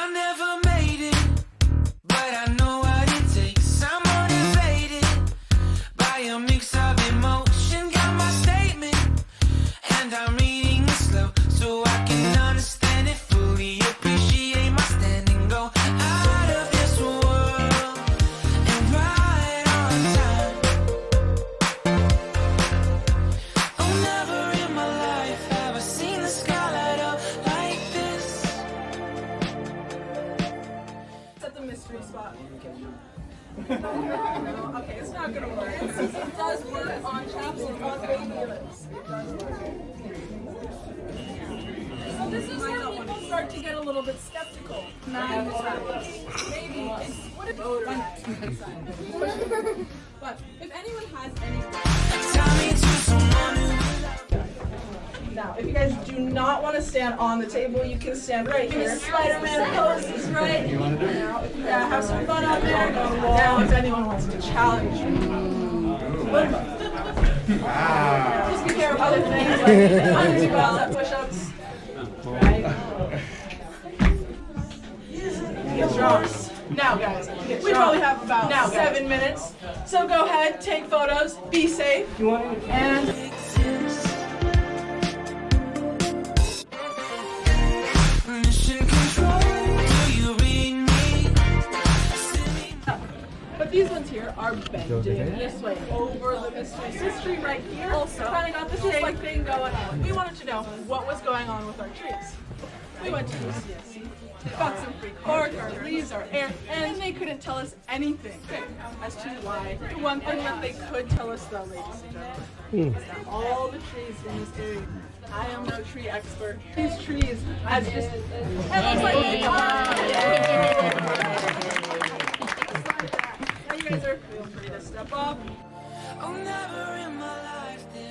I never made it, but I know what it takes. I'm motivated by a mix of emotion. Got my statement, and I'm reading it slow so I can understand it fully. Appreciate my standing, go out of this world and right on time. Oh, never in my life have I seen the sky light up like this. At the mystery spot. No, okay, it's not gonna work. It does work on chapstick on baby lips. It does work. So this is where people start to get a little bit skeptical. Maybe it's what if but if anyone has any Tell me to someone who now, if you guys do not want to stand on the table, you can stand right here. Spider-Man poses right now. Yeah, have some fun out there. Now, if anyone wants to challenge you, just be careful of other things like 1, 2 bicep push-ups. Right? Get strong. Now, guys, we probably have about 7 minutes. So go ahead, take photos, be safe, and. mission control, do you read me? But these ones here are bending this way over the mystery right here. Also, kind of got this like thing going on. We wanted to know what was going on with our trees. We went to UCSC, got some free cork, our leaves, our air, and they couldn't tell us anything as to why. The one thing that they could tell us though, ladies and gentlemen, is that all the trees in this area, I am no tree expert. These trees, as just, it looks like now you guys are feeling free to step up. Oh, never in my life did